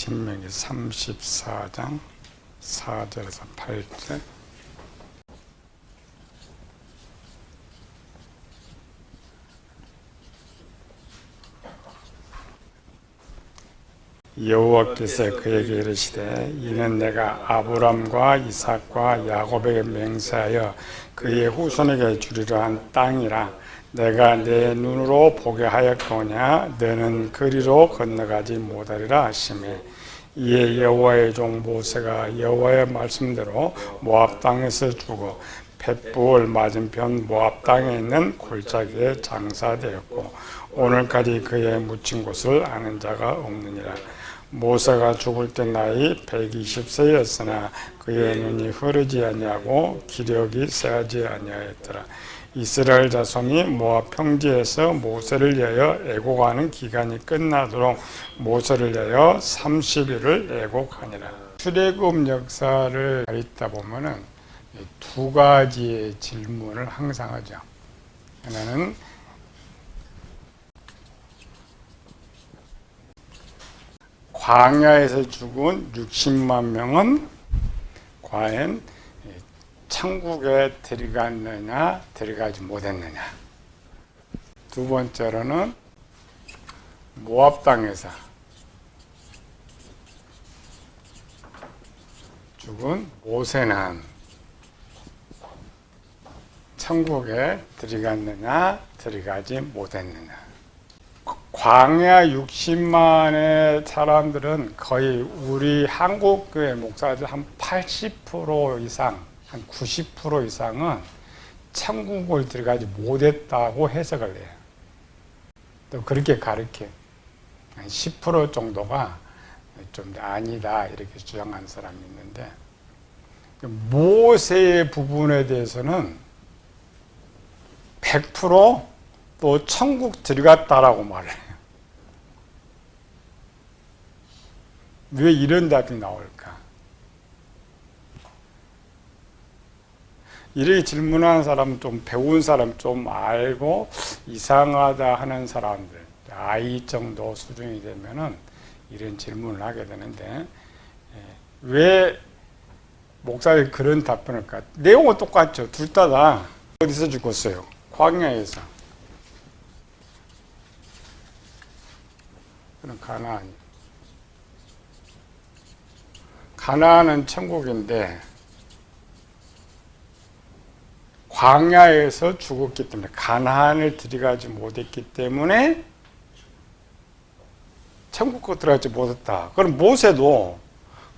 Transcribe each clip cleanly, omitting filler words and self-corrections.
신명기 34장 4절에서 8절. 여호와께서 그에게 이르시되 이는 내가 아브람과 이삭과 야곱에게 맹세하여 그의 후손에게 주리라 한 땅이라. 내가 내 눈으로 보게 하였거냐 너는 그리로 건너가지 못하리라 하시매, 이에 여호와의 종 모세가 여호와의 말씀대로 모압 땅에서 죽어 벳부을 맞은편 모압 땅에 있는 골짜기에 장사되었고 오늘까지 그의 묻힌 곳을 아는 자가 없느니라. 모세가 죽을 때 나이 120세였으나 그의 눈이 흐르지 아니하고 기력이 쇠하지 아니하였더라. 이스라엘 자손이 모압 평지에서 모세를 위하여 애곡하는 기간이 끝나도록 모세를 위하여 30일을 애곡하니라. 출애굽 역사를 읽다 보면은 두 가지의 질문을 항상 하죠. 하나는 광야에서 죽은 60만 명은 과연 천국에 들어갔느냐 들어가지 못했느냐. 두 번째로는 모압 땅에서 죽은 모세는 천국에 들어갔느냐 들어가지 못했느냐. 광야 60만의 사람들은 거의 우리 한국교회 목사들 한 80% 이상, 한 90% 이상은 천국을 들어가지 못했다고 해석을 해요. 또 그렇게 가르쳐. 한 10% 정도가 좀 아니다 이렇게 주장하는 사람이 있는데, 모세의 부분에 대해서는 100% 천국 들어갔다라고 말해요. 왜 이런 답이 나올까? 이렇게 질문하는 사람, 좀 배운 사람, 좀 알고 이상하다 하는 사람들, I 정도 수준이 되면은 이런 질문을 하게 되는데, 왜 목사들이 그런 답변을 할까? 내용은 똑같죠. 둘 다 어디서 죽었어요? 광야에서. 그럼 가나안은 천국인데 광야에서 죽었기 때문에, 가나안을 들어가지 못했기 때문에 천국으로 들어가지 못했다. 그럼 모세도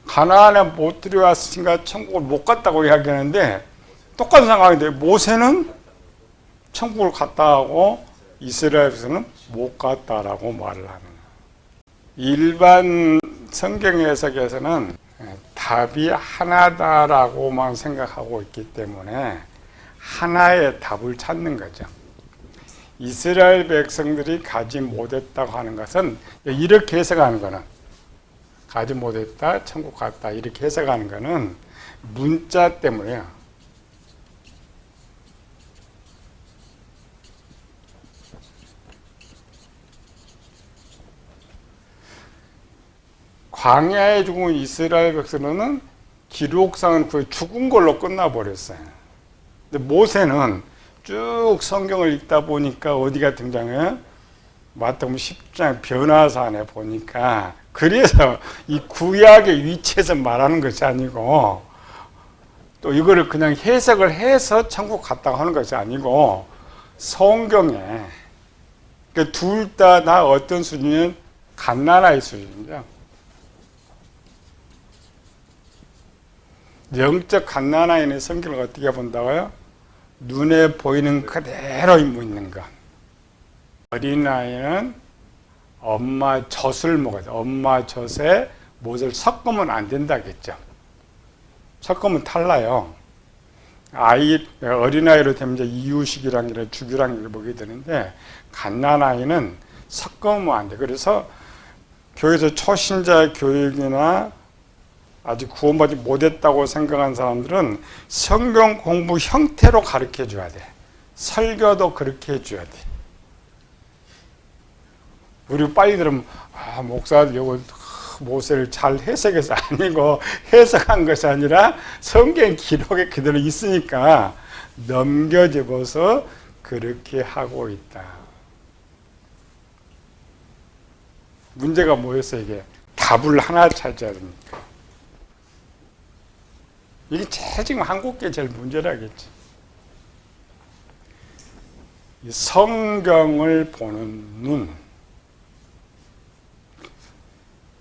가나안에 못 들어갔으니까 천국을 못 갔다고 이야기하는데 똑같은 상황인데, 모세는 천국을 갔다 하고 이스라엘에서는 못 갔다라고 말을 하는 거예요. 일반 성경 해석에서는 답이 하나다라고만 생각하고 있기 때문에 하나의 답을 찾는 거죠. 이스라엘 백성들이 가지 못했다고 하는 것은, 이렇게 해석하는 거는, 가지 못했다, 천국 갔다 이렇게 해석하는 거는 문자 때문에요. 광야에 죽은 이스라엘 백성은 기록상은 거의 죽은 걸로 끝나버렸어요. 근데 모세는 쭉 성경을 읽다 보니까 어디가 등장해요? 마태복음 10장 변화산에 보니까, 그래서 이 구약의 위치에서 말하는 것이 아니고, 또 이거를 그냥 해석을 해서 천국 갔다고 하는 것이 아니고, 성경에 둘 다 어떤 수준이냐면 갓난아이 수준이죠. 영적 갓난아이는 성경을 어떻게 본다고요? 눈에 보이는 그대로 있는 것. 어린아이는 엄마 젖을 먹어야 돼. 엄마 젖에 무엇을 섞으면 안 된다겠죠. 섞으면 탈라요. 어린아이로 되면 이제 이유식이랑 주규랑 먹게 되는데, 갓난아이는 섞으면 안 돼. 그래서 교회에서 초신자 교육이나 아직 구원받지 못했다고 생각한 사람들은 성경 공부 형태로 가르쳐 줘야 돼. 설교도 그렇게 해줘야 돼. 우리 빨리 들으면, 목사들 이거 모세를 잘 해석해서 아니고 해석한 것이 아니라 성경 기록에 그대로 있으니까 넘겨집어서 그렇게 하고 있다. 문제가 뭐였어요? 이게 답을 하나 찾아야 됩니까? 이게 지금 한국계 제일 문제라겠지. 성경을 보는 눈.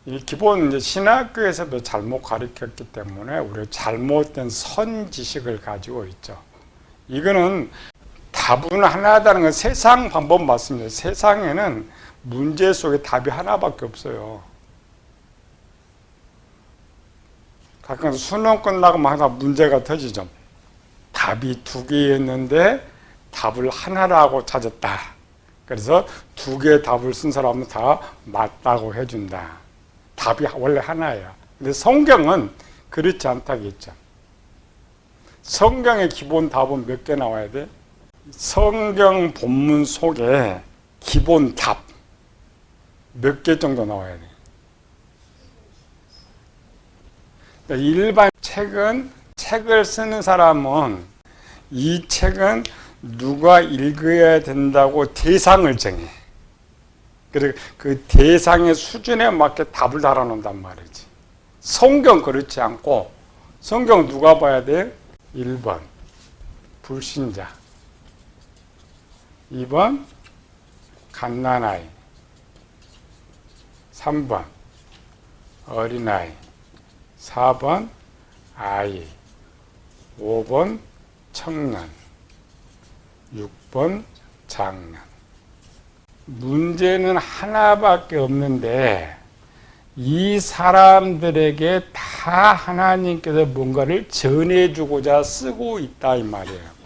이 기본 이제 신학교에서도 잘못 가르쳤기 때문에 우리가 잘못된 선지식을 가지고 있죠. 이거는 답은 하나다는 건 세상 방법 맞습니다. 세상에는 문제 속에 답이 하나밖에 없어요. 가끔 수능 끝나고 항상 문제가 터지죠. 답이 2개였는데 답을 하나라고 찾았다. 그래서 2개의 답을 쓴 사람은 다 맞다고 해준다. 답이 원래 하나예요. 근데 성경은 그렇지 않다겠죠. 성경의 기본 답은 몇 개 나와야 돼? 성경 본문 속에 기본 답 몇 개 정도 나와야 돼? 일반 책을 쓰는 사람은 이 책은 누가 읽어야 된다고 대상을 정해. 그리고 그 대상의 수준에 맞게 답을 달아놓는단 말이지. 성경 그렇지 않고 성경 누가 봐야 돼? 1번 불신자, 2번 갓난아이, 3번 어린아이, 4번 아이, 5번 청년, 6번 장년. 문제는 하나밖에 없는데 이 사람들에게 다 하나님께서 뭔가를 전해주고자 쓰고 있다 이 말이에요.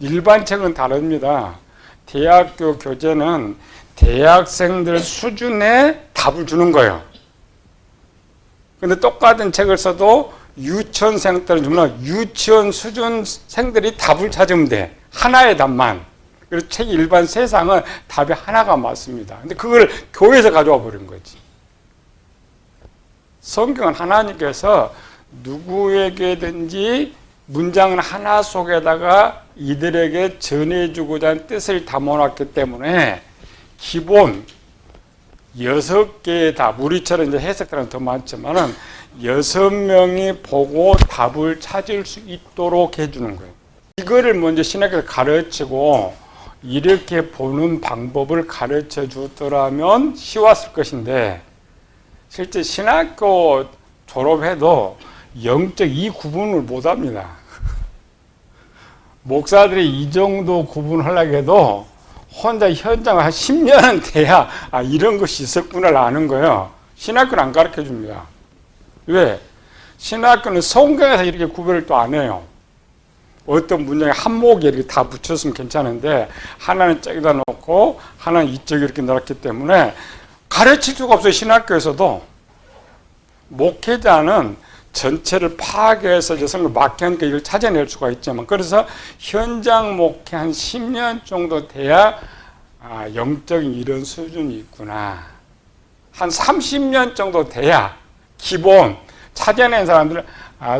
일반 책은 다릅니다. 대학교 교재는 대학생들 수준의 답을 주는 거예요. 근데 똑같은 책을 써도 유치원생들은 주면 유치원 수준생들이 답을 찾으면 돼. 하나의 답만. 그래서 책 일반 세상은 답이 하나가 맞습니다. 근데 그걸 교회에서 가져와 버린 거지. 성경은 하나님께서 누구에게든지 문장 하나 속에다가 이들에게 전해주고자 하는 뜻을 담아놨기 때문에 기본 6개의 답, 우리처럼 이제 해석들은 더 많지만은 6명이 보고 답을 찾을 수 있도록 해주는 거예요. 이거를 먼저 신학교에서 가르치고 이렇게 보는 방법을 가르쳐 주더라면 쉬웠을 것인데 실제 신학교 졸업해도 영적 이 구분을 못 합니다. 목사들이 이 정도 구분하려고 해도 혼자 현장을 한 10년은 돼야 이런 것이 있었구나를 아는 거예요. 신학교는 안 가르쳐 줍니다. 왜? 신학교는 성경에서 이렇게 구별을 또 안 해요. 어떤 문장에 한 목에 이렇게 다 붙였으면 괜찮은데 하나는 저기다 놓고 하나는 이쪽에 이렇게 넣었기 때문에 가르칠 수가 없어요. 신학교에서도. 목회자는 전체를 파악해서 여성을 맡기니까 이걸 찾아낼 수가 있지만 그래서 현장 목회 한 10년 정도 돼야 영적인 이런 수준이 있구나. 한 30년 정도 돼야 기본 찾아낸 사람들은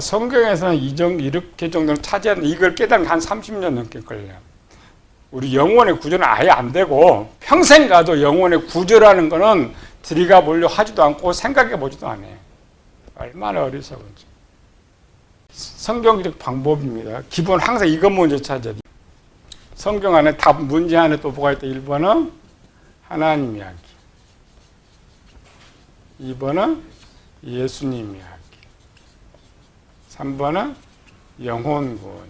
성경에서는 이렇게 정도는 찾아낸 이걸 깨닫는 한 30년 넘게 걸려요. 우리 영혼의 구조는 아예 안 되고 평생 가도 영혼의 구조라는 거는 들이가 보려 하지도 않고 생각해 보지도 않아요. 얼마나 어리석은지. 성경적 방법입니다. 기본 항상 이것 먼저 찾아야 돼요. 성경 안에 답 문제 안에 또 뭐가 있다. 1번은 하나님 이야기, 2번은 예수님 이야기, 3번은 영혼 구원,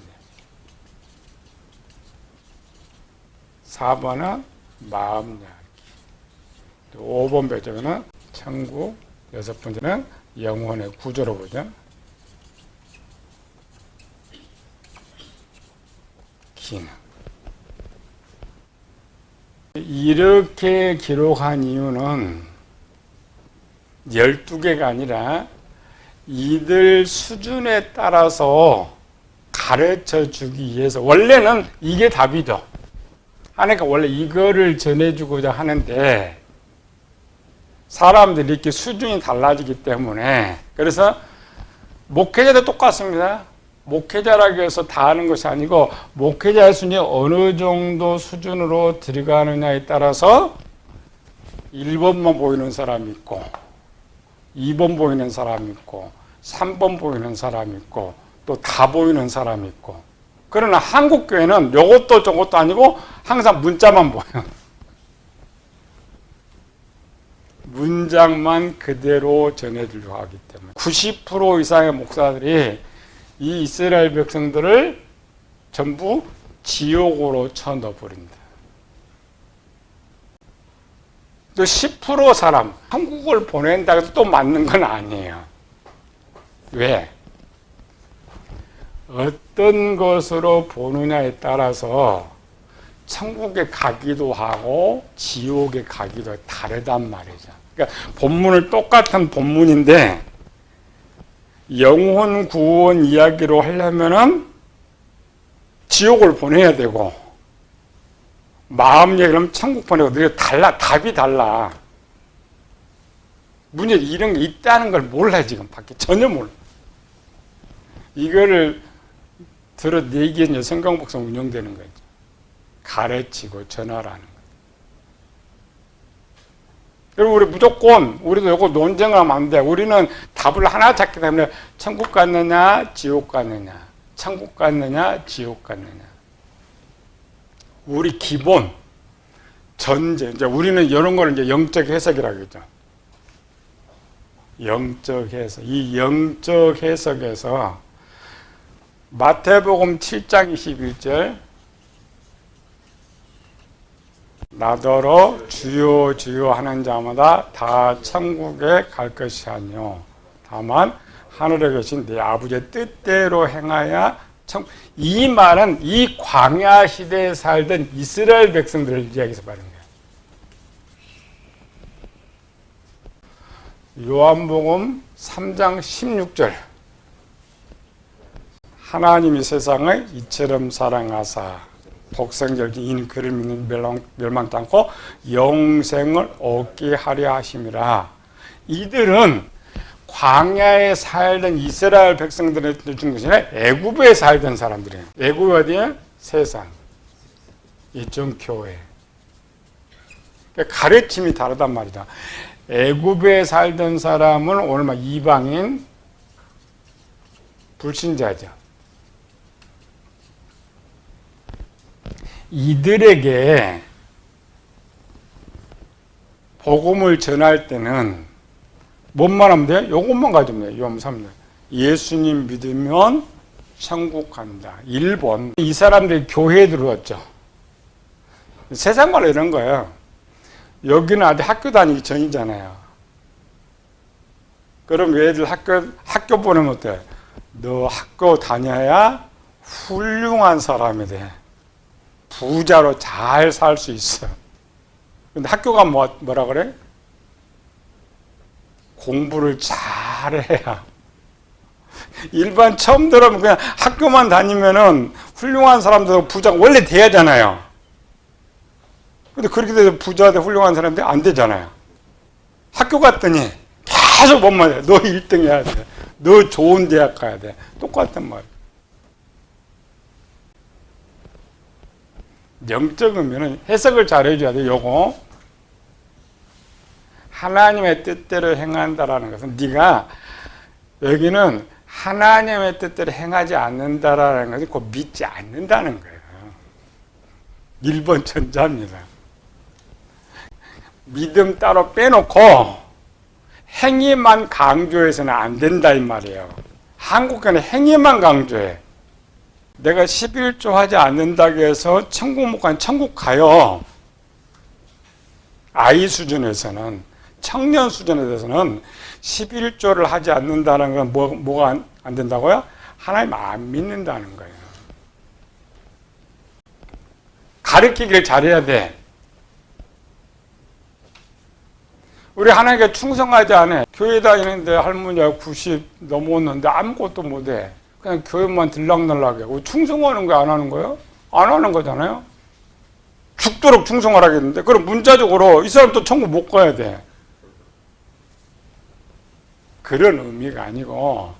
4번은 마음 이야기, 5번 배경은 천국, 6번째는 영혼의 구조로 보죠. 기능. 이렇게 기록한 이유는 12개가 아니라 이들 수준에 따라서 가르쳐 주기 위해서 원래는 이게 답이죠. 하니까 원래 이거를 전해주고자 하는데 사람들이 이렇게 수준이 달라지기 때문에, 그래서 목회자도 똑같습니다. 목회자라고 해서 다 하는 것이 아니고, 목회자의 수준이 어느 정도 수준으로 들어가느냐에 따라서 1번만 보이는 사람이 있고, 2번 보이는 사람이 있고, 3번 보이는 사람이 있고, 또 다 보이는 사람이 있고. 그러나 한국 교회는 요것도 저것도 아니고 항상 문자만 보여요. 문장만 그대로 전해주려고 하기 때문에 90% 이상의 목사들이 이 이스라엘 백성들을 전부 지옥으로 쳐넣어버린다. 또 10% 사람, 한국을 보낸다고 해서 또 맞는 건 아니에요. 왜? 어떤 것으로 보느냐에 따라서 천국에 가기도 하고 지옥에 가기도 다르단 말이죠. 그러니까 본문을 똑같은 본문인데 영혼 구원 이야기로 하려면은 지옥을 보내야 되고, 마음 얘기하면 천국 보내고, 달라, 답이 달라. 문제 이런 게 있다는 걸 몰라, 지금 밖에 전혀 몰라. 이거를 들어 내기엔 성경복성 운영되는 거죠. 가르치고 전하라는 거. 그리고 우리 무조건, 우리도 이거 논쟁을 하면 안 돼. 우리는 답을 하나 찾기 때문에 천국 갔느냐, 지옥 갔느냐, 천국 갔느냐, 지옥 갔느냐. 우리 기본, 전제, 이제 우리는 이런 거를 이제 영적 해석이라고 하죠. 영적 해석. 이 영적 해석에서 마태복음 7장 21절, 나더러 주여 주여 하는 자마다 다 천국에 갈 것이 아니요 다만 하늘에 계신 내 아버지의 뜻대로 행하여 천국. 이 말은 이 광야 시대에 살던 이스라엘 백성들을 이야기해서 말하는 거예요. 요한복음 3장 16절, 하나님이 세상을 이처럼 사랑하사 독생자인 그를 믿는 멸망치 않고 영생을 얻게 하려 하심이라. 이들은 광야에 살던 이스라엘 백성들의 중심에 애굽에 살던 사람들이에요. 애굽이 어디에? 세상. 이쪽 교회. 가르침이 다르단 말이다. 애굽에 살던 사람은 오늘 막 이방인, 불신자죠. 이들에게 복음을 전할 때는 뭔만 하면 돼요? 요것만 가지면 돼요. 요한 3절. 예수님 믿으면 천국 간다. 1번. 이 사람들이 교회에 들어왔죠. 세상 말로 이런 거예요. 여기는 아직 학교 다니기 전이잖아요. 그럼 애들 학교 보내면 어때? 너 학교 다녀야 훌륭한 사람이 돼. 부자로 잘 살 수 있어. 근데 학교가 뭐라 그래? 공부를 잘해야. 일반 처음 들어오면 그냥 학교만 다니면은 훌륭한 사람들 부자가 원래 돼야잖아요. 근데 그렇게 돼서 부자 돼 훌륭한 사람들이 안 되잖아요. 학교 갔더니 계속 뭔 말이야. 너 1등 해야 돼. 너 좋은 대학 가야 돼. 똑같은 말. 영적이면 해석을 잘 해줘야 돼. 요거 하나님의 뜻대로 행한다라는 것은 네가 여기는 하나님의 뜻대로 행하지 않는다라는 것은 곧 믿지 않는다는 거예요. 1번 전자입니다. 믿음 따로 빼놓고 행위만 강조해서는 안 된다 이 말이에요. 한국에는 행위만 강조해. 내가 11조 하지 않는다고 해서 천국 못 가면 천국 가요. 아이 수준에서는, 청년 수준에 대해서는 11조를 하지 않는다는 건 뭐가 안 된다고요? 하나님 안 믿는다는 거예요. 가르치기를 잘해야 돼. 우리 하나님께 충성하지 않아. 교회 다니는데 할머니가 90 넘었는데 아무것도 못해. 그냥 교회만 들락날락해. 충성하는 거야, 안 하는 거예요? 안 하는 거잖아요. 죽도록 충성을 하겠는데. 그럼 문자적으로 이 사람 또 천국 못 가야 돼. 그런 의미가 아니고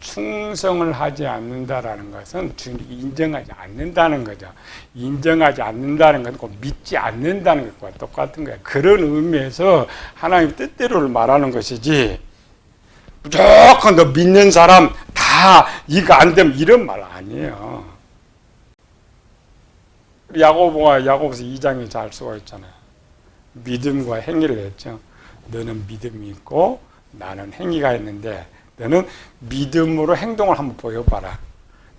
충성을 하지 않는다라는 것은 주님이 인정하지 않는다는 거죠. 인정하지 않는다는 것은 믿지 않는다는 것과 똑같은 거예요. 그런 의미에서 하나님 뜻대로를 말하는 것이지 무조건 너 믿는 사람 다 이거 안 되면 이런 말 아니에요. 야고보서 2장에 잘 쓰고 있잖아요. 믿음과 행위를 했죠. 너는 믿음이 있고 나는 행위가 있는데 너는 믿음으로 행동을 한번 보여봐라.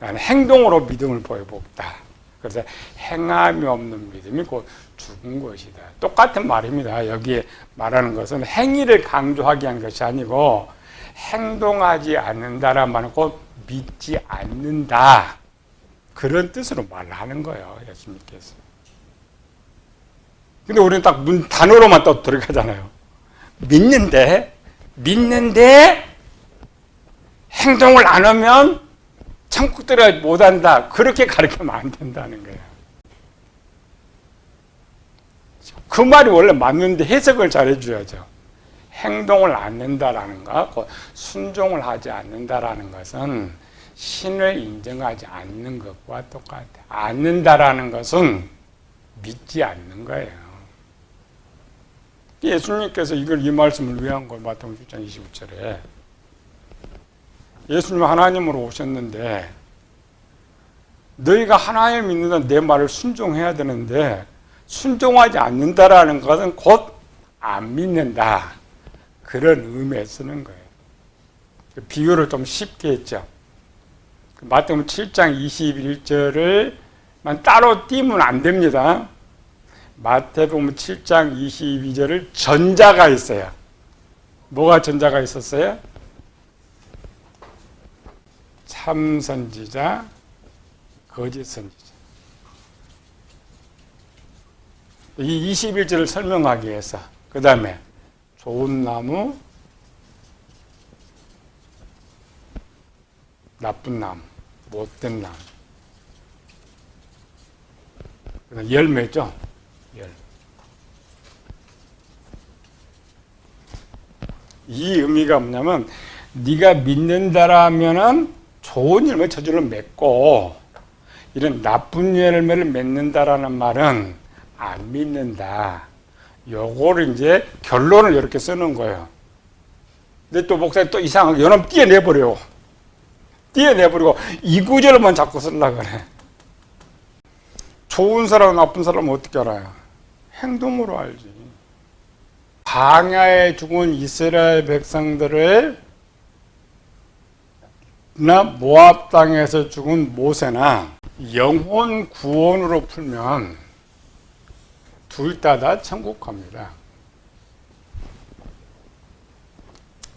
나는 행동으로 믿음을 보여봅다. 그래서 행함이 없는 믿음이 곧 죽은 것이다. 똑같은 말입니다. 여기에 말하는 것은 행위를 강조하기 위한 것이 아니고 행동하지 않는다란 말은 곧 믿지 않는다. 그런 뜻으로 말하는 거예요. 예수님께서. 근데 우리는 딱 단어로만 또 들어가잖아요. 믿는데 행동을 안 하면 천국 들어가지 못한다. 그렇게 가르치면 안 된다는 거예요. 그 말이 원래 맞는데 해석을 잘 해줘야죠. 행동을 안 한다라는 것, 순종을 하지 않는다라는 것은 신을 인정하지 않는 것과 똑같아요. 않는다라는 것은 믿지 않는 거예요. 예수님께서 이 말씀을 왜 한 걸 마태복음 6장 29절에 예수님 하나님으로 오셨는데 너희가 하나님을 믿는다 내 말을 순종해야 되는데 순종하지 않는다라는 것은 곧 안 믿는다. 그런 의미에 쓰는 거예요. 비유를 좀 쉽게 했죠. 마태복음 7장 21절을만 따로 띄면 안 됩니다. 마태복음 7장 22절을 전자가 있어요. 뭐가 전자가 있었어요? 참 선지자, 거짓 선지자. 이 21절을 설명하기 위해서 그 다음에 좋은 나무, 나쁜 나무, 못된 나무. 열매죠. 이 의미가 뭐냐면 네가 믿는다라면은 좋은 열매 저절로 맺고 이런 나쁜 열매를 맺는다라는 말은 안 믿는다. 요거를 이제 결론을 이렇게 쓰는 거예요. 근데 또 목사님 또 이상하게 요놈 띄어내버려요. 띄어내버리고 이 구절만 자꾸 쓰려고 그래. 좋은 사람, 나쁜 사람은 어떻게 알아요? 행동으로 알지. 광야에 죽은 이스라엘 백성들을 모압 땅에서 죽은 모세나 영혼 구원으로 풀면 둘 다 천국 갑니다.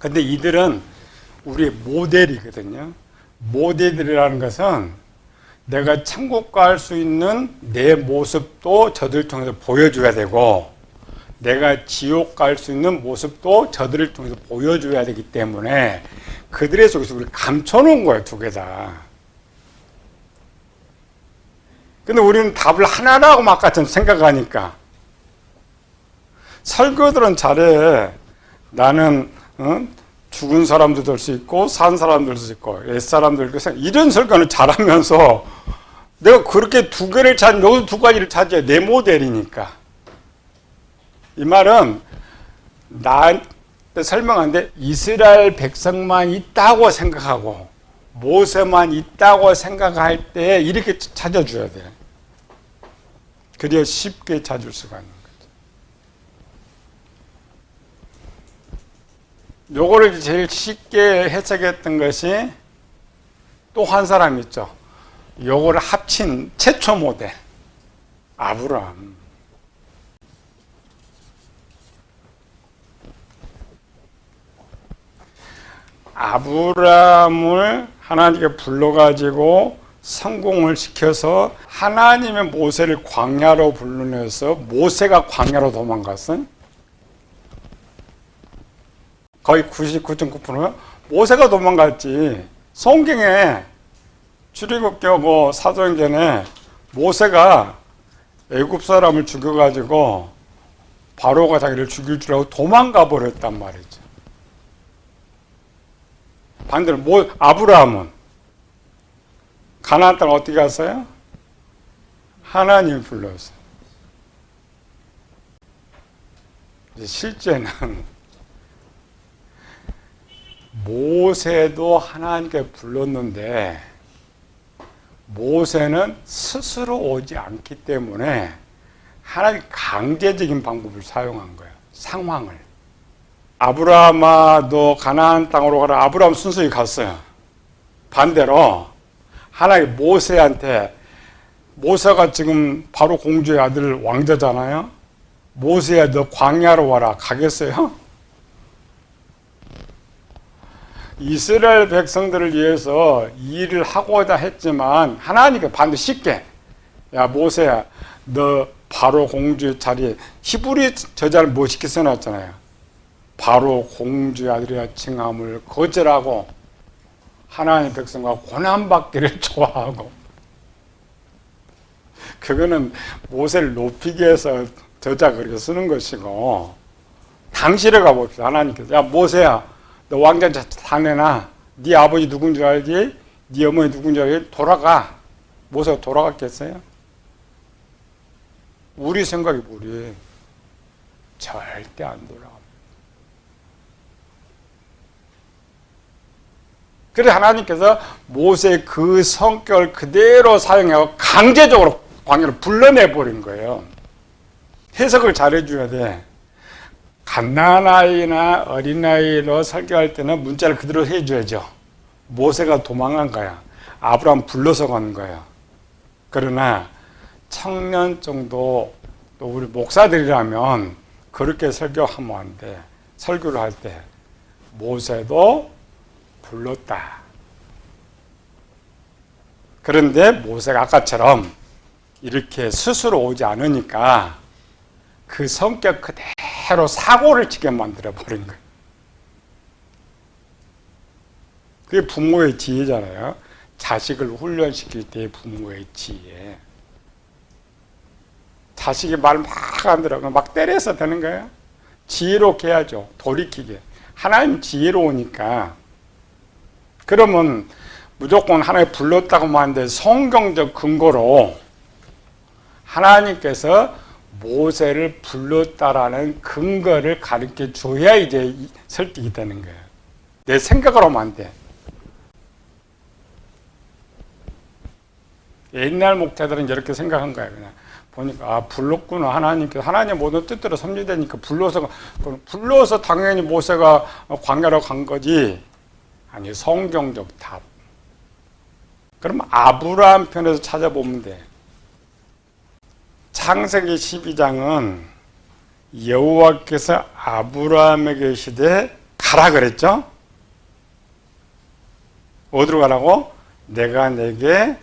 근데 이들은 우리의 모델이거든요. 모델이라는 것은 내가 천국 갈 수 있는 내 모습도 저들 통해서 보여줘야 되고 내가 지옥 갈 수 있는 모습도 저들을 통해서 보여줘야 되기 때문에 그들의 속에서 우리를 감춰놓은 거예요. 두 개 다. 근데 우리는 답을 하나라고 막 같은 생각하니까 설교들은 잘해. 나는 죽은 사람도 될 수 있고 산 사람도 될 수 있고 옛 사람도 될 수 있고 이런 설교는 잘하면서 내가 그렇게 두 개를 찾으면 여기서 두 가지를 찾아야 내 모델이니까. 이 말은 나한테 설명하는데 이스라엘 백성만 있다고 생각하고 모세만 있다고 생각할 때 이렇게 찾아줘야 돼. 그래야 쉽게 찾을 수가 있는 거죠. 요거를 제일 쉽게 해석했던 것이 또 한 사람 있죠. 요거를 합친 최초 모델 아브라함. 아브라함을 하나님께 불러가지고 성공을 시켜서 하나님의 모세를 광야로 불러내서 모세가 광야로 도망갔어요. 거의 99.9%는 모세가 도망갔지. 성경에 출애굽기하고 사도행전에 모세가 애굽 사람을 죽여가지고 바로가 자기를 죽일 줄 알고 도망가 버렸단 말이죠. 반대로 아브라함은 가나안 땅 어떻게 갔어요? 하나님 불렀어요. 실제는 모세도 하나님께 불렀는데 모세는 스스로 오지 않기 때문에 하나님 강제적인 방법을 사용한 거예요. 상황을. 아브라함아 너 가나안 땅으로 가라. 아브라함 순순히 갔어요. 반대로 하나님 모세한테, 모세가 지금 바로 공주의 아들 왕자잖아요. 모세야 너 광야로 와라. 가겠어요? 이스라엘 백성들을 위해서 일을 하고자 했지만 하나님께 반드시 쉽게, 야 모세야 너 바로 공주의 자리에, 히브리 저자를 멋있게 써놨잖아요. 바로 공주의 아들이라 칭함을 거절하고 하나님의 백성과 고난받기를 좋아하고, 그거는 모세를 높이기 위해서 저자가 그렇게 쓰는 것이고, 당시를 가봅시다. 하나님께서 야 모세야 너 왕자 다 내놔. 네 아버지 누군 줄 알지? 네 어머니 누군 줄 알지? 돌아가. 모세가 돌아갔겠어요? 우리 생각이 뭐래? 절대 안 돌아갑니다. 그래서 하나님께서 모세의 그 성격을 그대로 사용하고 강제적으로 광야로 불러내버린 거예요. 해석을 잘해줘야 돼. 갓난아이나 어린아이로 설교할 때는 문자를 그대로 해줘야죠. 모세가 도망간 거야. 아브라함 불러서 간 거야. 그러나 청년 정도, 또 우리 목사들이라면 그렇게 설교하면 안 돼. 설교를 할 때 모세도 불렀다. 그런데 모세가 아까처럼 이렇게 스스로 오지 않으니까 그 성격 그대로 사고를 치게 만들어 버린 거예요. 그게 부모의 지혜잖아요. 자식을 훈련시킬 때의 부모의 지혜. 자식이 말 막 안 들어가면 막 때려서 되는 거예요. 지혜롭게 해야죠. 돌이키게. 하나님 지혜로우니까. 그러면 무조건 하나님 불렀다고 하는데 성경적 근거로 하나님께서 모세를 불렀다라는 근거를 가르쳐 줘야 이제 설득이 되는 거예요. 내 생각으로 하면 안 돼. 옛날 목자들은 이렇게 생각한 거예요. 그냥 보니까 아 불렀구나. 하나님께서 하나님의 모든 뜻대로 섭리되니까 불러서 당연히 모세가 광야로 간 거지. 아니 성경적 답. 그럼 아브라함 편에서 찾아보면 돼. 창세기 12장은 여호와께서 아브라함에게 시대 가라 그랬죠? 어디로 가라고? 내가 내게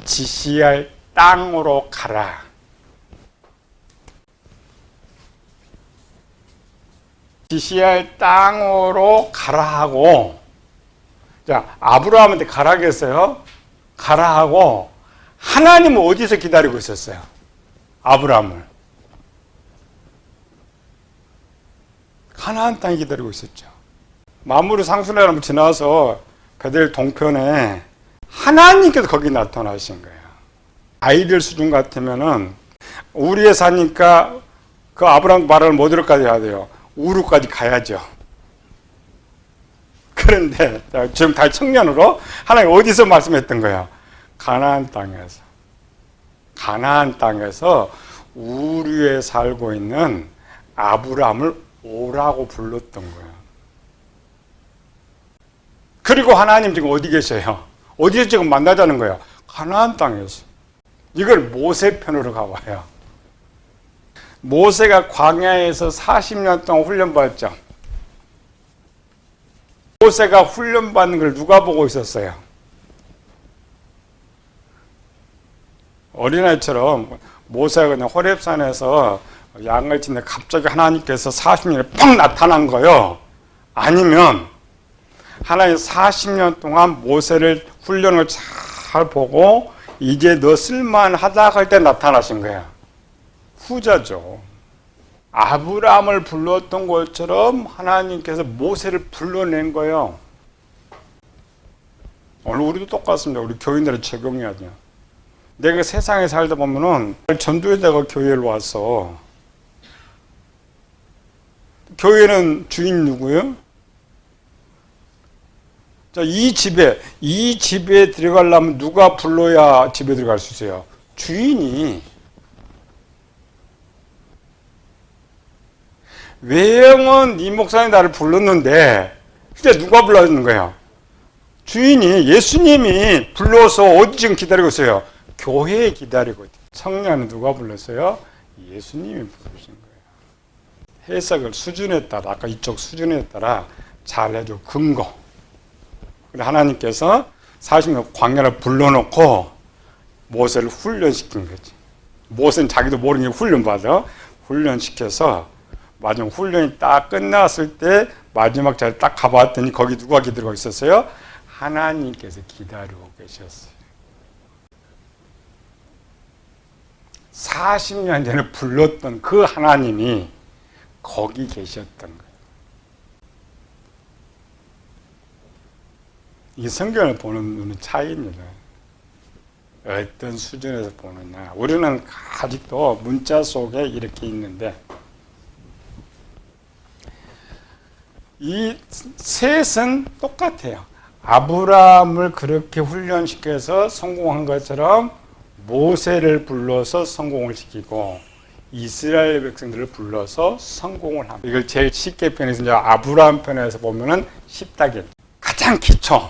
지시할 땅으로 가라. 지시할 땅으로 가라 하고, 자, 아브라함한테 가라 그랬어요. 가라 하고, 하나님은 어디서 기다리고 있었어요? 아브라함을. 가나안 땅에 기다리고 있었죠. 마무리 상수나라를 지나서 베델 동편에 하나님께서 거기 나타나신 거예요. 아이들 수준 같으면은 우리에 사니까 그 아브라함 말을 못 들을까지 해야 돼요. 우루까지 가야죠. 그런데 지금 다 청년으로 하나님 어디서 말씀했던 거예요? 가나안 땅에서. 가나안 땅에서 우루에 살고 있는 아브라함을 오라고 불렀던 거예요. 그리고 하나님 지금 어디 계세요? 어디서 지금 만나자는 거예요? 가나안 땅에서. 이걸 모세 편으로 가봐요. 모세가 광야에서 40년 동안 훈련받았죠. 모세가 훈련받는 걸 누가 보고 있었어요? 어린아이처럼 모세가 그냥 호렙산에서 양을 치는데 갑자기 하나님께서 40년에 팍 나타난 거예요. 아니면 하나님 40년 동안 모세를 훈련을 잘 보고 이제 너 쓸만하다 할 때 나타나신 거야. 후자죠. 아브라함을 불렀던 것처럼 하나님께서 모세를 불러낸 거예요. 오늘 우리도 똑같습니다. 우리 교인들은 적용해야 돼요. 내가 세상에 살다 보면은 전도에다가 교회를 와서 교회는 주인 누구예요? 자, 이 집에 들어가려면 누가 불러야 집에 들어갈 수 있어요? 주인이. 외형은 이 목사님 나를 불렀는데 근데 누가 불러주는 거예요? 주인이, 예수님이 불러서 어디 지금 기다리고 있어요? 교회에 기다리고 있어요. 청년은 누가 불렀어요? 예수님이 부르신 거예요. 해석을 수준에 따라, 아까 이쪽 수준에 따라 잘 해줘. 근거. 그래 하나님께서 40년 광야를 불러놓고 모세를 훈련시킨 거지. 모세는 자기도 모르는 게 훈련받아. 훈련시켜서 마지막 훈련이 딱 끝났을 때 마지막 자리에 딱 가봤더니 거기 누가 기다리고 있었어요? 하나님께서 기다리고 계셨어요. 40년 전에 불렀던 그 하나님이 거기 계셨던 거예요. 이 성경을 보는 눈은 차이입니다. 어떤 수준에서 보느냐. 우리는 아직도 문자 속에 이렇게 있는데 이 셋은 똑같아요. 아브라함을 그렇게 훈련시켜서 성공한 것처럼 모세를 불러서 성공을 시키고 이스라엘 백성들을 불러서 성공을 합니다. 이걸 제일 쉽게 편해서 이제 아브라함 편에서 보면은 쉽다게 가장 기초.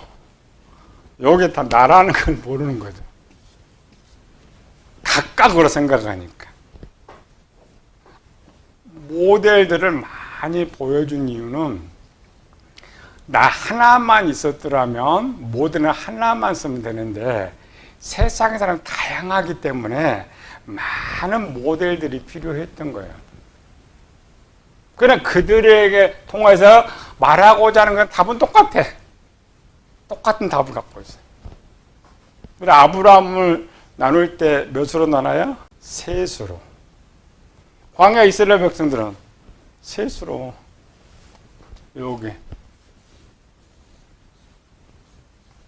여기 다 나라는 걸 모르는 거죠. 각각으로 생각하니까. 모델들을 많이 보여준 이유는 나 하나만 있었더라면 모델은 하나만 쓰면 되는데 세상의 사람 다양하기 때문에 많은 모델들이 필요했던 거예요. 그냥 그들에게 통해서 말하고자 하는 건 답은 똑같아. 똑같은 답을 갖고 있어요. 그래 아브라함을 나눌 때 몇으로 나눠요? 셋으로. 광야 이스라엘 백성들은 셋으로. 여기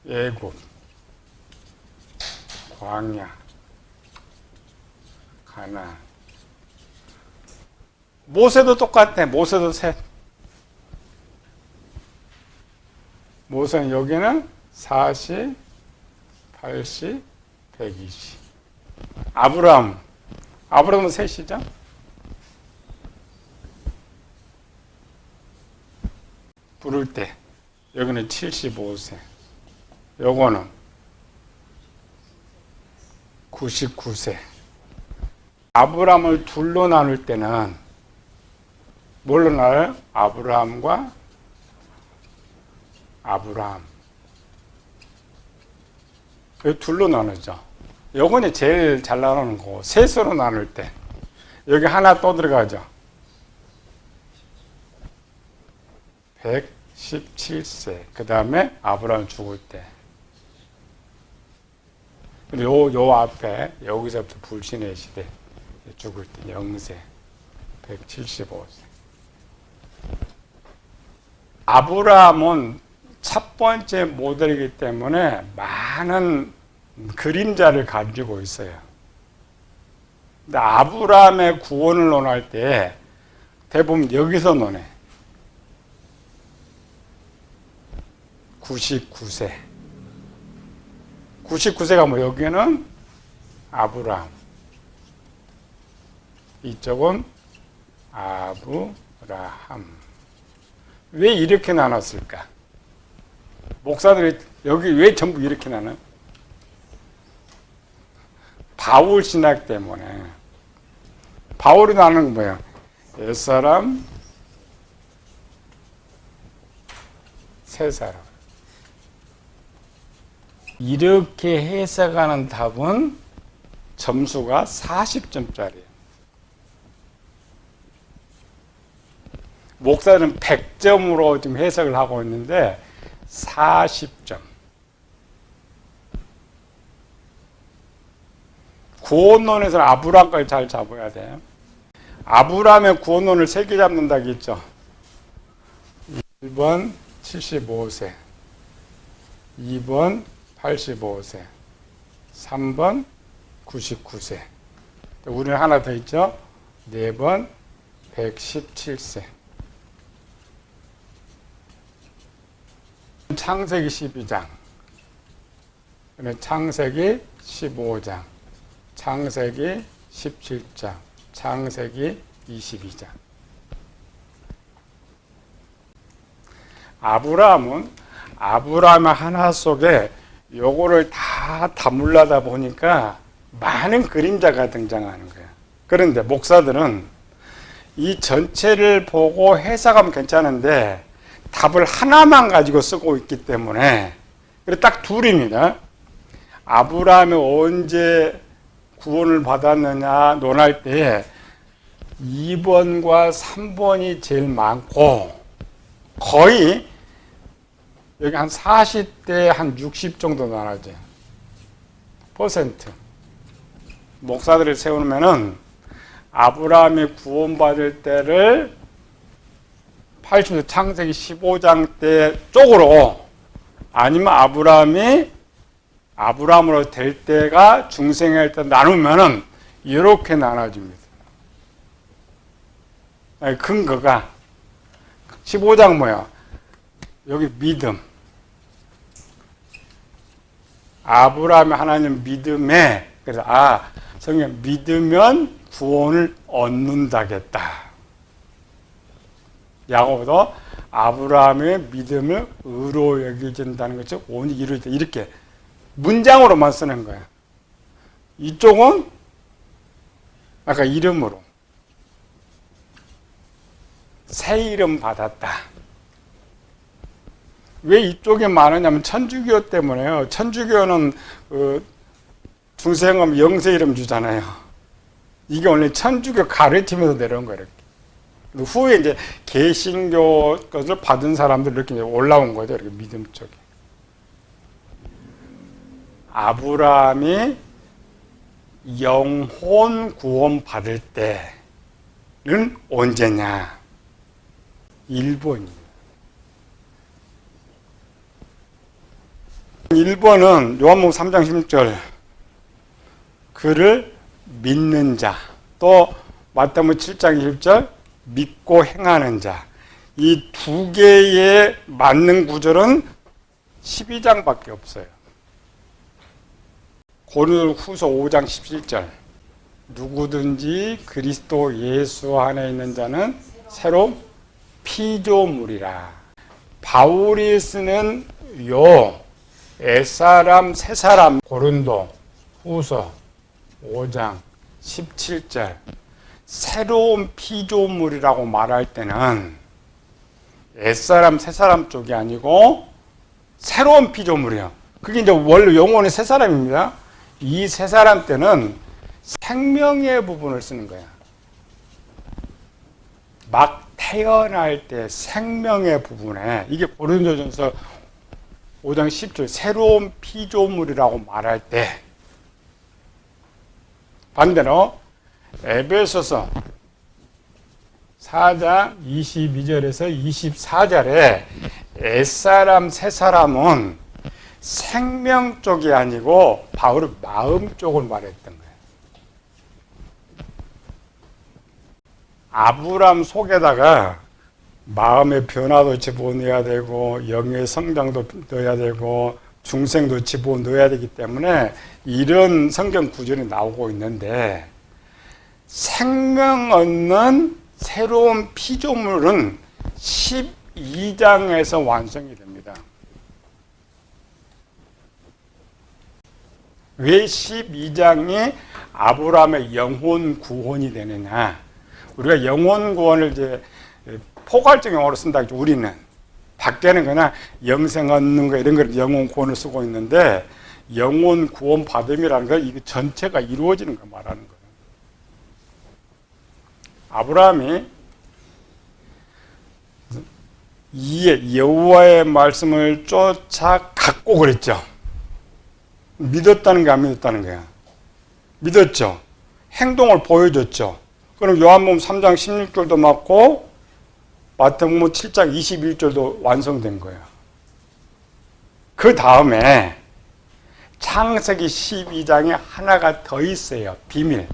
애굽, 광야, 가나안. 모세도 똑같아. 모세도 셋. 모세는 여기는 40, 80, 120. 아브라함은 셋이죠? 부를 때 여기는 75세. 요거는 99세. 아브라함을 둘로 나눌 때는 뭘로 나눠요? 아브라함과 아브라함. 여기 둘로 나누죠. 요거는 제일 잘 나누는 거고, 셋으로 나눌 때 여기 하나 또 들어가죠. 117세. 그 다음에 아브라함 죽을 때. 요 앞에 여기서부터 불신의 시대 죽을 때 0세 175세. 아브라함은 첫 번째 모델이기 때문에 많은 그림자를 가지고 있어요. 근데 아브라함의 구원을 논할 때 대부분 여기서 논해. 99세. 99세가 뭐 여기는 아브라함. 이쪽은 아브라함. 왜 이렇게 나눴을까? 목사들이 여기 왜 전부 이렇게 나눠? 바울 신학 때문에. 바울이 나누는 건 뭐야? 옛사람, 새사람. 이렇게 해석하는 답은 점수가 40점짜리예요. 목사는 100점으로 지금 해석을 하고 있는데 40점. 구원론에서는 아브라함까지 잘 잡아야 돼요. 아브라함의 구원론을 3개 잡는다고 했죠. 1번 75세, 2번 85세, 3번 99세. 우리는 하나 더 있죠. 4번 117세. 창세기 12장, 창세기 15장, 창세기 17장, 창세기 22장. 아브라함은 하나 속에 요거를 다 담으려다 보니까 많은 그림자가 등장하는 거예요. 그런데 목사들은 이 전체를 보고 해석하면 괜찮은데 답을 하나만 가지고 쓰고 있기 때문에, 그래 딱 둘입니다. 아브라함이 언제 구원을 받았느냐 논할 때 2번과 3번이 제일 많고, 거의 여기 한 40대 한 60 정도 나눠져요. 퍼센트. 목사들을 세우면은 아브라함이 구원받을 때를 80년 창세기 15장 때 쪽으로, 아니면 아브라함으로 될 때가 중생일 때 나누면은 이렇게 나눠집니다. 근거가 15장 뭐야? 여기 믿음. 아브라함이 하나님 믿음에, 그래서 성경 믿으면 구원을 얻는다겠다. 야고보도 아브라함의 믿음을 의로 여겨진다는 것이 오직 이루어졌다. 이렇게 문장으로만 쓰는 거야. 이쪽은 아까 이름으로 새 이름 받았다. 왜 이쪽에 많으냐면 천주교 때문에요. 천주교는 중생하면 영세 이름 주잖아요. 이게 원래 천주교 가르치면서 내려온 거예요. 후에 이제 개신교 것을 받은 사람들 이렇게 올라온 거죠. 이렇게 믿음 쪽에. 아브라함이 영혼 구원 받을 때는 언제냐? 1번입니다. 1번은 요한복음 3장 16절, 그를 믿는 자, 또 마태복음 7장 20절, 믿고 행하는 자. 이 두 개의 맞는 구절은 12장밖에 없어요. 고린도후서 5장 17절, 누구든지 그리스도 예수 안에 있는 자는 새로운 피조물이라. 바울이 쓰는 요 옛사람 새사람, 고린도 후서 5장 17절, 새로운 피조물이라고 말할 때는 옛사람 새사람 쪽이 아니고 새로운 피조물이에요. 그게 이제 원래 영혼의 새사람입니다. 이 새사람 때는 생명의 부분을 쓰는 거야. 막 태어날 때 생명의 부분에, 이게 고린도전서 5장 10절 새로운 피조물이라고 말할 때, 반대로 에베소서 4장 22절에서 24절에 옛사람 새사람은 생명 쪽이 아니고 바울은 마음 쪽을 말했던 거예요. 아브람 속에다가 마음의 변화도 집어넣어야 되고 영의 성장도 넣어야 되고 중생도 집어넣어야 되기 때문에 이런 성경 구절이 나오고 있는데, 생명 얻는 새로운 피조물은 12장에서 완성이 됩니다. 왜 12장이 아브라함의 영혼 구원이 되느냐? 우리가 영혼 구원을 이제 포괄적 용어로 쓴다. 우리는 밖에는 그냥 영생 얻는 거 이런 걸 영혼 구원을 쓰고 있는데, 영혼 구원 받음이라는 건 이게 전체가 이루어지는 거 말하는 거예요. 아브라함이 여호와의 말씀을 쫓아갔고 그랬죠. 믿었다는 게 안 믿었다는 거야. 믿었죠. 행동을 보여줬죠. 그럼 요한복음 3장 16절도 맞고 마태복음 7장 21절도 완성된 거예요. 그 다음에 창세기 12장에 하나가 더 있어요. 비밀.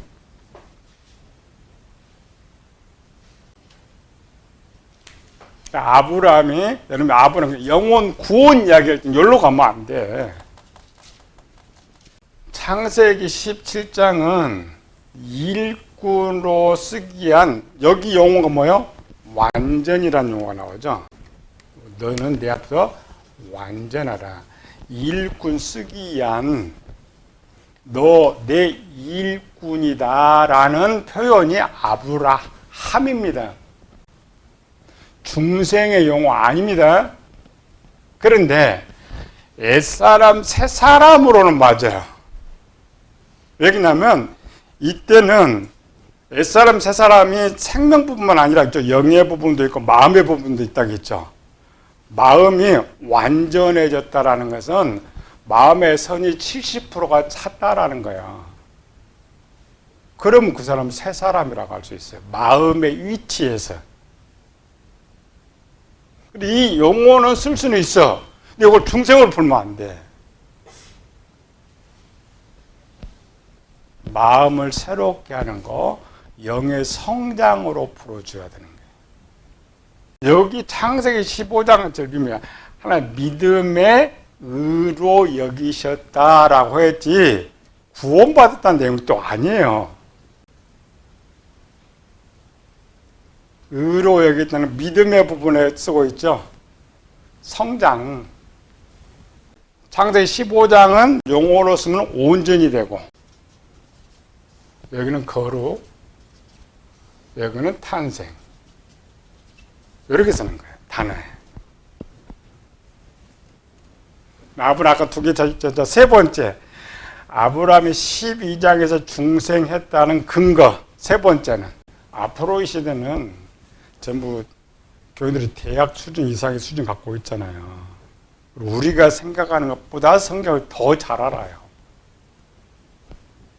아브라함이, 여러분, 아브라함 영혼 구원 이야기할 때 여기로 가면 안 돼. 창세기 17장은 일꾼으로 쓰기 위한, 여기 용어가 뭐예요? 완전이라는 용어가 나오죠. 너는 내 앞에서 완전하라. 일꾼 쓰기 위한, 너 내 일꾼이다 라는 표현이 아브라함입니다. 중생의 용어 아닙니다. 그런데 옛사람 새사람으로는 맞아요. 왜냐하면 이때는 옛사람 새사람이 생명뿐만 아니라 영의 부분도 있고 마음의 부분도 있다겠죠. 마음이 완전해졌다라는 것은 마음의 선이 70%가 찼다라는 거야. 그러면 그 사람은 새사람이라고 할 수 있어요. 마음의 위치에서. 이 용어는 쓸 수는 있어. 근데 이걸 중생으로 풀면 안 돼. 마음을 새롭게 하는 거, 영의 성장으로 풀어줘야 되는 거예요. 여기 창세기 15장을 들으면 하나님 믿음의 의로 여기셨다라고 했지 구원받았다는 내용이 또 아니에요. 의로 여기다는 믿음의 부분에 쓰고 있죠. 성장. 창세기 15장은 용어로 쓰면 온전히 되고, 여기는 거룩, 여기는 탄생. 이렇게 쓰는 거예요. 단어에. 아브라함 아까 두 개 쳤죠. 세 번째, 아브라함이 12장에서 중생했다는 근거. 세 번째는 앞으로 이 시대는 전부 교인들이 대학 수준 이상의 수준 갖고 있잖아요. 우리가 생각하는 것보다 성경을 더 잘 알아요.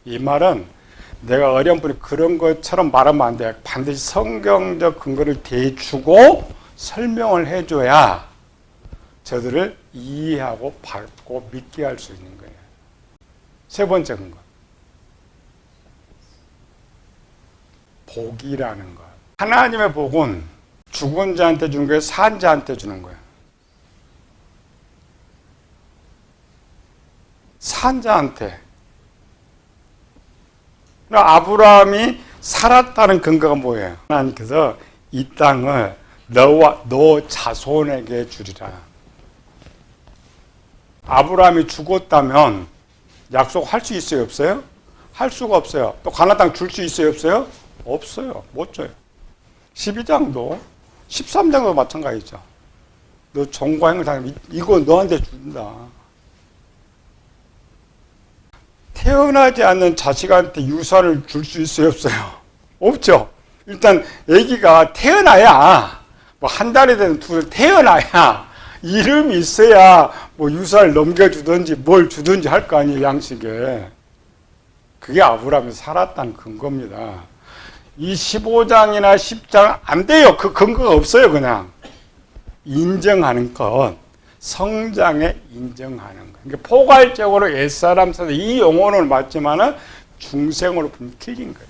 이 말은 내가 어렴풋이 그런 것처럼 말하면 안 돼. 반드시 성경적 근거를 대주고 설명을 해줘야 저들을 이해하고 받고 믿게 할 수 있는 거예요. 세 번째 근거. 복이라는 것. 하나님의 복은 죽은 자한테 주는 거예요? 산 자한테 주는 거예요? 산 자한테. 아브라함이 살았다는 근거가 뭐예요? 하나님께서 이 땅을 너와 너 자손에게 주리라. 아브라함이 죽었다면 약속할 수 있어요? 없어요? 할 수가 없어요. 또 가나안 땅 줄 수 있어요? 없어요? 없어요. 못 줘요. 12장도 13장도 마찬가지죠. 너 종과행을 당하면 이거 너한테 준다. 태어나지 않는 자식한테 유산을 줄 수 있어요? 없어요? 없죠. 일단 아기가 태어나야 뭐 한 달이 되든 두 달 태어나야 이름이 있어야 뭐 유산을 넘겨주든지 뭘 주든지 할 거 아니에요, 양식에. 그게 아브라함이 살았다는 근거입니다. 이 15장이나 10장 안 돼요. 그 근거가 없어요. 그냥 인정하는 것, 성장에 인정하는 것. 그러니까 포괄적으로 옛사람 세대 이 용어는 맞지만은 중생으로 보면 틀린 거예요.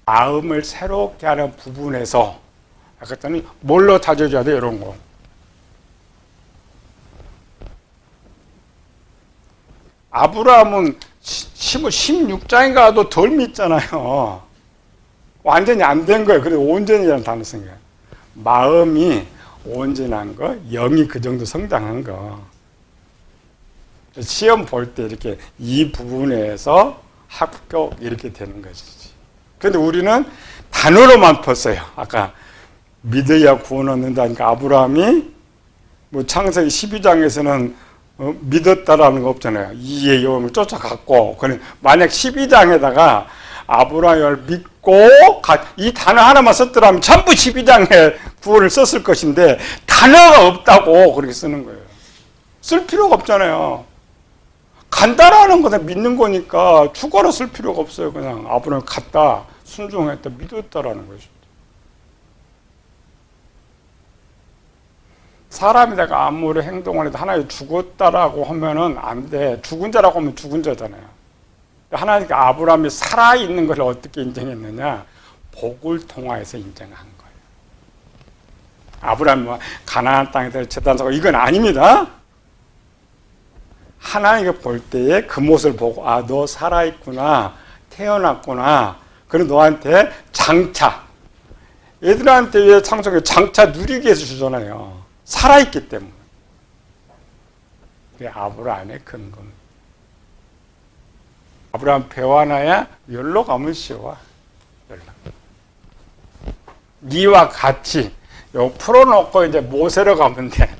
마음을 새롭게 하는 부분에서 아까 했더니 뭘로 다져줘야 돼? 이런 거. 아브라함은 16장인가도 덜 믿잖아요. 완전히 안 된 거예요. 그래서 온전이라는 단어 쓴 거예요. 마음이 온전한 거, 영이 그 정도 성장한 거. 시험 볼 때 이렇게 이 부분에서 합격 이렇게 되는 것이지. 그런데 우리는 단어로만 폈어요. 아까 믿어야 구원 얻는다니까 아브라함이 뭐 창세기 12장에서는 믿었다라는 거 없잖아요. 이의 여호와를 쫓아갔고, 만약 12장에다가 아브라함을 믿고 이 단어 하나만 썼더라면 전부 12장에 구원을 썼을 것인데 단어가 없다고 그렇게 쓰는 거예요. 쓸 필요가 없잖아요. 간다라는 것은 믿는 거니까 추가로 쓸 필요가 없어요. 그냥 아브라함이 갔다, 순종했다, 믿었다라는 것이죠. 사람이 내가 아무리 행동을 해도 하나님 죽었다라고 하면은 안 돼. 죽은 자라고 하면 죽은 자잖아요. 하나님께 아브라함이 살아있는 걸 어떻게 인정했느냐? 복을 통하여서 인정한 거예요. 아브라함이 가나안 땅에 재단사고 이건 아닙니다. 하나님이 볼 때에 그 모습을 보고 아, 너 살아있구나. 태어났구나. 그리고 너한테 장차. 애들한테 왜 창조기 장차 누리게 해서 주잖아요. 살아있기 때문에. 그게 아브라함의 근거입니다. 아브라함 배워놔야 열로 가면 쉬워. 열로. 니와 같이 요 풀어놓고 이제 모세로 가면 돼.